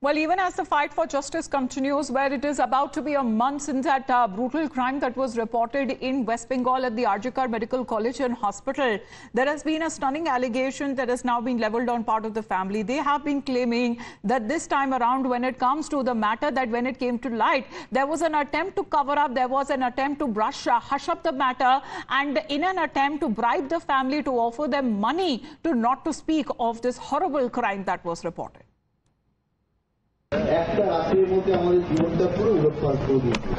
Well, even as the fight for justice continues, where it is about to be a month since that brutal crime that was reported in West Bengal at the R J Kar Medical College and Hospital, there has been a stunning allegation that has now been leveled on part of the family. They have been claiming that this time around, when it comes to the matter, that when it came to light, there was an attempt to cover up, there was an attempt to hush up the matter, and in an attempt to bribe the family to offer them money to not to speak of this horrible crime that was reported. একটা রাতের মধ্যে আমাদের জীবনটা পুরো উলটপালট করে দিয়েছে।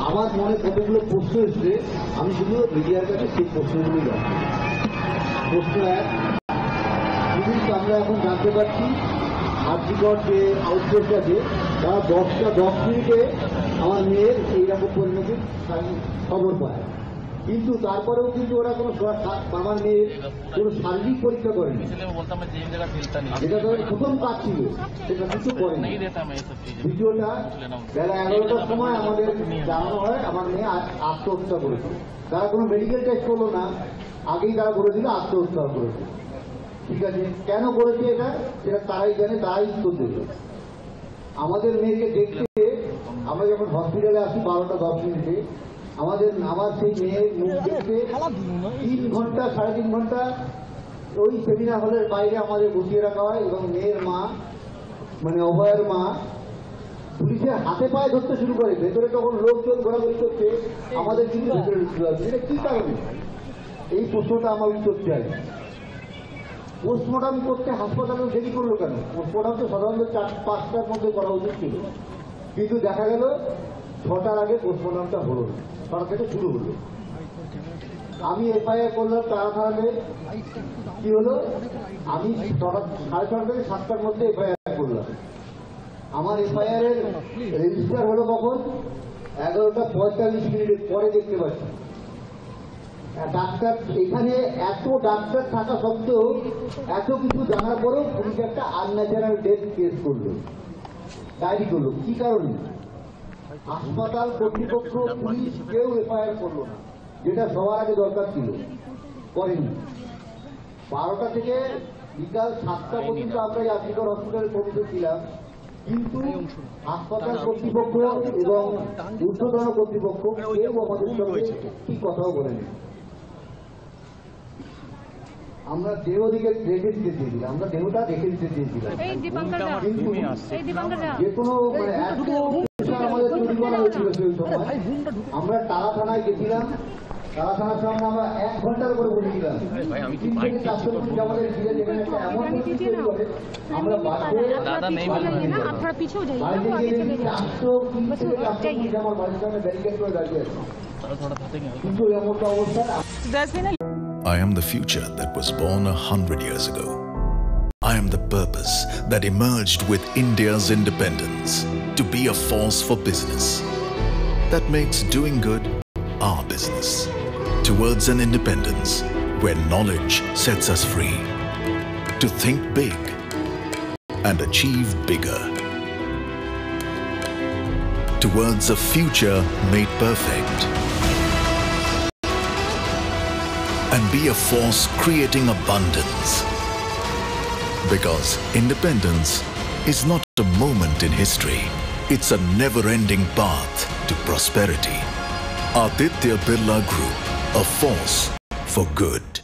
আমার মনে কতগুলো প্রশ্ন এসছে, আমি শুধু মিডিয়ার কাছে সেই প্রশ্নগুলি জানি। প্রশ্ন এক, কিন্তু আমরা এখন জানতে পারছি আরজিকর যে আউটপোস্ট আছে তারা 10 মিনিটে আমার মেয়ের এইরকম পরিণতির খবর পায়, কিন্তু তারপরেও কিন্তু ওরা কোনো আমার মেয়ের কোনো শারীরিক পরীক্ষা করেনি, যেটা তাদের প্রথম কাজ ছিল সেটা কিছু করেনি। দ্বিতীয়টা, বেলা 11টার সময় আমাদের জানানো হয় আমার মেয়ে আত্মহত্যা করেছে। তারা কোনো মেডিকেল টেস্ট করলো না, আগেই তারা বলেছিল আত্মহত্যা করেছে। ঠিক আছে, কেন করেছে এটা সেটা তারাই জানে, তারাই উত্তর দেবে। আমাদের মেয়েকে দেখতে আমরা যখন হসপিটালে আসি 12টা 10 মিনিটে, আমার সেই মেয়ের মুখ দেখতে 3 ঘন্টা 3.5 ঘন্টা ওই সেমিনার হলের বাইরে আমাদের বসিয়ে রাখা হয়, এবং মেয়ের মা মানে অভয়ের মা পুলিশের হাতে পায়ে ধরতে শুরু করে। ভেতরে তখন লোকজন ঘোরাঘুরি করছে, আমাদের কিন্তু ভেতরে ঢুকতে হবে। এটা কি কারণে? এই প্রশ্নটা আমার উত্তর চাই। পোস্টমর্টম করতে হাসপাতালে দেরি করলো কেন? পোস্টমর্টম তো সাধারণত 4-5টার মধ্যে করা উচিত ছিল, কিন্তু দেখা গেল 6টার আগে পোস্টমর্টমটা হলো না, 6টা থেকে শুরু হলো। আমি এফআইআর করলাম তারা থানাতে। কি হলো, আমি 6:30 থেকে 7টার মধ্যে এফআইআর করলাম। আমার এফআইআর এর রেজিস্টার হলো কখন? 11টা 45 মিনিটের পরে দেখতে পাচ্ছি। ডাক্তার এখানে এত ডাক্তার থাকা সত্ত্বেও, এত কিছু জানার পরেও পুলিশ একটা আনন্যাচারাল ডেথ কেস করলো, ডায়েরি করলো। কি কারণে? হাসপাতাল কর্তৃপক্ষ, পুলিশ কেউ এফআইআর করলো না, যেটা সবার আগে দরকার ছিল, করেনি। 12টা থেকে বিকাল 7টা পর্যন্ত আমরা এই আরজিকর হসপিটালে পৌঁছেছিলাম, কিন্তু হাসপাতাল কর্তৃপক্ষ এবং ঊর্ধ্বতন কর্তৃপক্ষ কেউ আমাদের সঙ্গে কি কথাও বলেনি। আমরা দেহ দিকে রেখে দিতে চেয়েছিলাম, আমরা দেহটা রেখে দিতে চেয়েছিলাম, কিন্তু যে কোনো আমাদের তৈরি করা হয়েছিল সেই সময়। আমরা তারা থানায় গেছিলাম, তারা থানার সামনে আমরা 1 ঘন্টার করে বসেছিলাম। 3 থেকে 400 মিনিট আমাদের ঘিরে, যেখানে একটা এমন পরিস্থিতি তৈরি করে আমরা বাড়িতে গিয়ে 420 থেকে 400 মিনিট আমার বাড়ির সামনে ব্যারিকেড করে দাঁড়িয়ে আছে, কিন্তু এমনটা অবস্থা। I am the future that was born 100 years ago. I am the purpose that emerged with India's independence to be a force for business that makes doing good our business, towards an independence where knowledge sets us free to think big and achieve bigger, towards a future made perfect and be a force creating abundance. Because independence is not a moment in history, it's a never-ending path to prosperity. Aditya Birla Group, a force for good.